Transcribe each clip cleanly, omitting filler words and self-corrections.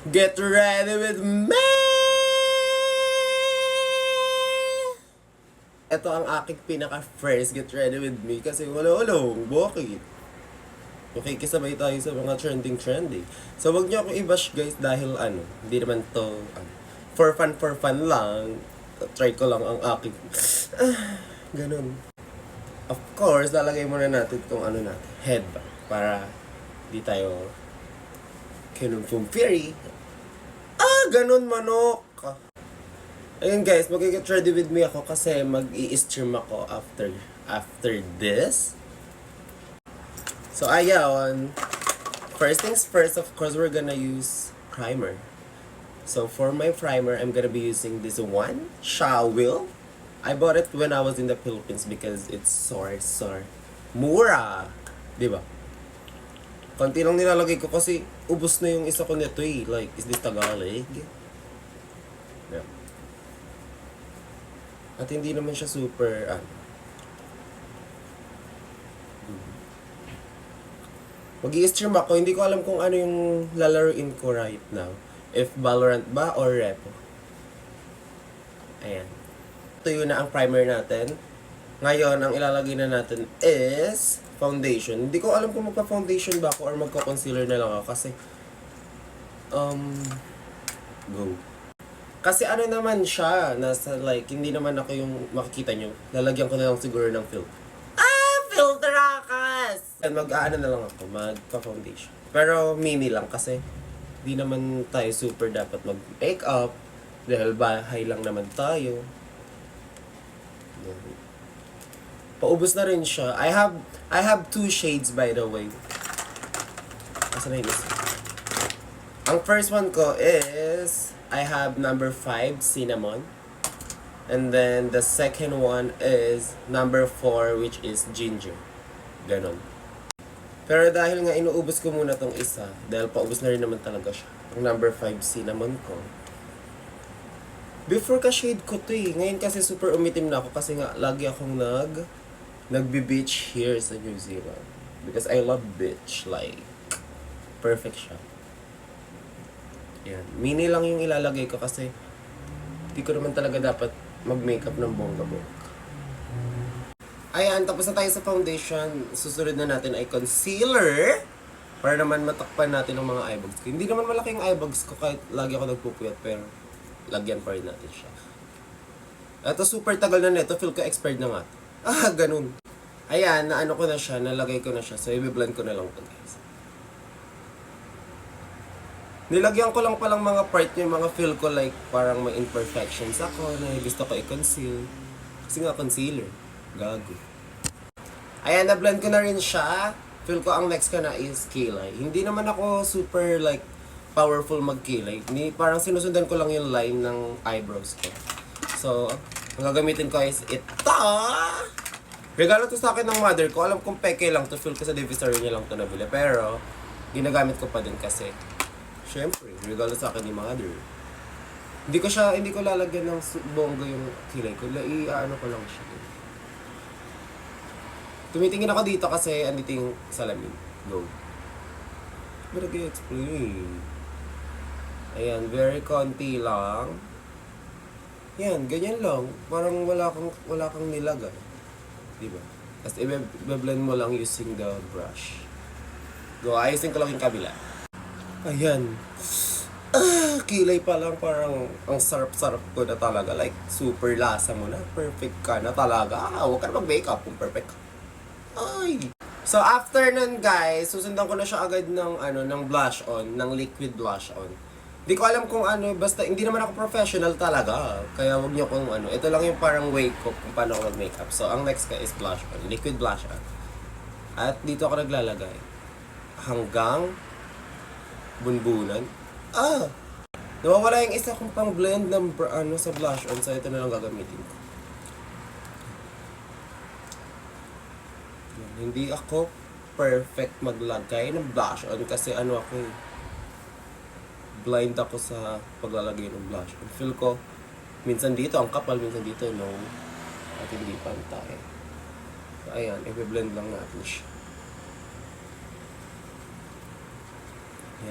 Get ready with me! Ito ang aking pinaka-first get ready with me kasi wala, bakit? Okay, kisabay tayo sa mga trending. So, wag niyo ako i-bash guys dahil hindi naman to, for fun lang. Try ko lang ang aking, ganun. Of course, lalagay muna natin itong headband para di tayo kinumfumfiri. Ganun manok. Ayun guys, mag-get ready with me ako kasi mag-i-stream ako after this. So ayun, first things first, of course, we're gonna use primer. So for my primer, I'm gonna be using this one, Shawil. I bought it when I was in the Philippines because it's so mura. Diba? Konti lang nilalagay ko kasi ubos na yung isa ko nito eh. Like, is this Tagalog? Yeah. At hindi naman siya super, Mag-i-stream ako, hindi ko alam kung ano yung lalaruin ko right now. If Valorant ba or Repo. Ayan. Ito yun na ang primer natin. Ngayon, ang ilalagay na natin is foundation. Hindi ko alam kung magpa-foundation ba ako or magpa-concealer na lang ako kasi go. Kasi naman siya, nasa like, hindi naman ako yung makikita nyo. Lalagyan ko na lang siguro ng filter. Filter akas! Mag-aano na lang ako, magpa-foundation. Pero mini lang kasi di naman tayo super dapat mag-makeup dahil bahay lang naman tayo. Paubos na rin siya. I have 2 shades by the way. Asa na yung isa? Ang first one ko is I have number 5 cinnamon. And then the second one is number 4 which is ginger. Ganon. Pero dahil nga inuubos ko muna tong isa, dahil paubos na rin naman talaga siya. Ang number 5 cinnamon ko. Before ka shade ko to eh. Ngayon kasi super umitim na ako kasi nga lagi akong nagbe-beach here sa New Zealand. Because I love beach. Like, perfect siya. Yan. Mini lang yung ilalagay ko kasi di ko naman talaga dapat mag-makeup ng bongga-bongga. Ayan, tapos na tayo sa foundation. Susunod na natin ay concealer. Para naman matakpan natin ang mga eyebags ko. Hindi naman malaki yung eyebags ko kahit lagi ako nagpupuyat pero lagyan pa rin natin siya. Ito super tagal na nito. Feel ko expired na nga. Ganun. Ayan, naano ko na siya. Nalagay ko na siya. So, i-blend ko na lang ito guys. Nilagyan ko lang palang mga part yung mga feel ko like parang may imperfections ako na gusto ko i-conceal. Kasi nga concealer. Gago. Ayan, na-blend ko na rin siya. Feel ko ang next ko na is kilay. Hindi naman ako super like powerful mag-kilay. Parang sinusundan ko lang yung line ng eyebrows ko. So, ang gagamitin ko is ito. Regalo to sa akin ng mother ko. Alam kong peke lang to. Feel ko sa divisory niya lang to nabili. Pero, ginagamit ko pa din kasi syempre, regalo sa akin ni mother. Hindi ko lalagyan ng bongga yung kilay ko. Ano ko lang siya. Tumitingin ako dito kasi andito yung salamin. Go. Pero explain. Ayan, very konti lang. Yan, ganyan lang. Parang wala kang nilagay. Diba? Tapos i-blend mo lang using the brush. Go, ayusin ko lang yung kabila. Ayan. Kilay pa lang parang ang sarap-sarap ko na talaga. Like, super lasa mo na. Perfect ka na talaga. Huwag ka na mag-makeup kung perfect ka. Ay! So, after nun guys, susundan ko na siya agad ng blush on, ng liquid blush on. Hindi ko alam kung basta hindi naman ako professional talaga. Kaya wag niyo kung ito lang yung parang way ko kung paano ako mag-makeup. So, ang next ka is blush on, liquid blush on. At dito ako naglalagay. Hanggang bunbunan. Nawawala yung isa kong pang blend ng sa blush on. So, ito na lang gagamitin ko. Hindi ako perfect maglagay ng blush on kasi ako blind ako sa paglalagay ng blush on. Feel ko, minsan dito ang kapal, minsan dito no. At hindi pantay. So, ayan, i-blend lang natin siya.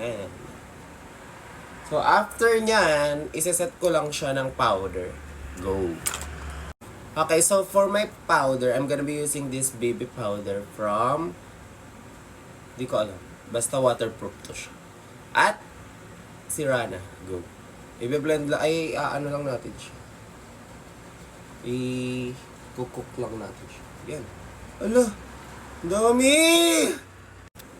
Yan. So, after nyan, iseset ko lang siya ng powder. Go. Okay, so for my powder, I'm gonna be using this baby powder from... Di ko alam. Basta waterproof to siya. At Sirana. Go. I-blend lang. Ay, ano lang natin siya. I-cook lang natin siya. Yan. Ala! Dami!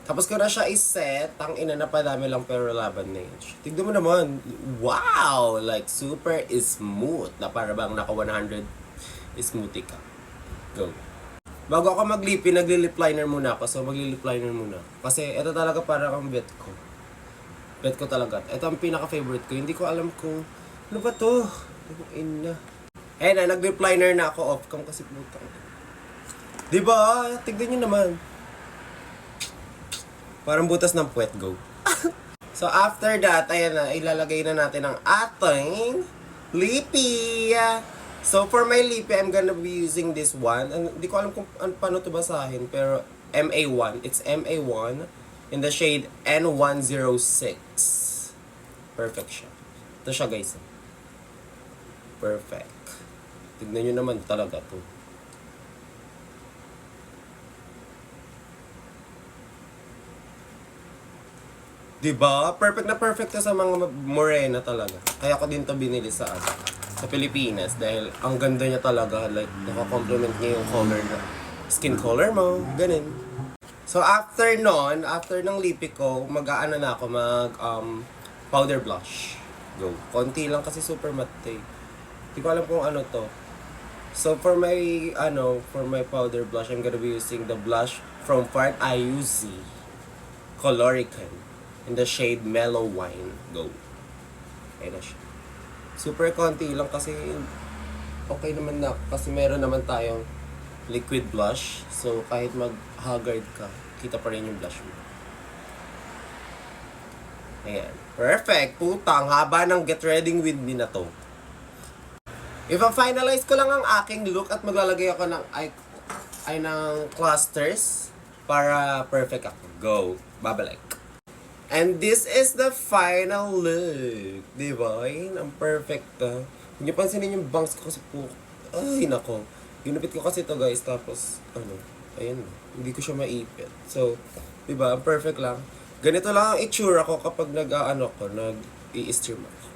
Tapos ko na siya iset, ang ina na pa dami lang pero laban na yun. Tignan mo naman, wow! Like, super smooth na para bang naka 100 smoothie ka. Go. Bago ako maglipi, nagli-lip liner muna ako. So, magli-lip liner muna. Kasi, ito talaga parang ang bet ko. Bet ko talaga. Ito ang pinaka-favorite ko. Hindi ko alam kung, ano ba to? Ang ina. Eh na, nag-lip liner na ako off-cam kasi putang. Diba? Tignan nyo naman. Parang butas ng puwet, go. So, after that, ayan na, ilalagay na natin ang ating lippy. So, for my lippy, I'm gonna be using this one. Hindi ko alam kung paano ito basahin, pero MA1. It's MA1 in the shade N106. Perfect siya. Ito siya, guys. Perfect. Tignan nyo naman talaga to. Diba? Perfect na perfect to sa mga morena talaga. Kaya ko din to binili sa Pilipinas dahil ang ganda niya talaga. Like, nakakomplement niya yung color na skin color mo. Ganun. So, after ng lipi ko, mag-aano na ako, powder blush. Go. Konti lang kasi super matte. Hindi ko alam kung ano to. So, for my powder blush, I'm gonna be using the blush from Fart IUZ Colorican in the shade Mellow Wine. Go. Ayan na siya. Super konti lang kasi okay naman na. Kasi meron naman tayong liquid blush. So, kahit mag-haggard ka, kita pa rin yung blush mo. Ayan. Perfect. Putang, haba ng get ready with me na to. Ipa-finalize ko lang ang aking look at maglalagay ako ng ng clusters para perfect ako. Go. Babalik. And this is the final look. Diba? Ayun, ang perfect ta. Huwag niyo pansinin yung bangs ko kasi po. Ay, nako. Ginupit ko kasi to guys. Tapos, ayun. Hindi ko siya maipit. So, diba? Ang perfect lang. Ganito lang ang itsura ko kapag nag-i-stream ako.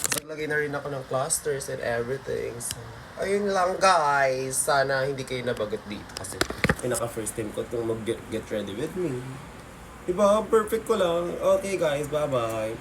So, naglagay na rin ako ng clusters and everything. So, ayun lang guys. Sana hindi kayo nabagot dito. Kasi, pinaka first time ko itong mag-get ready with me. Diba? Perfect ko lang. Okay guys, bye-bye.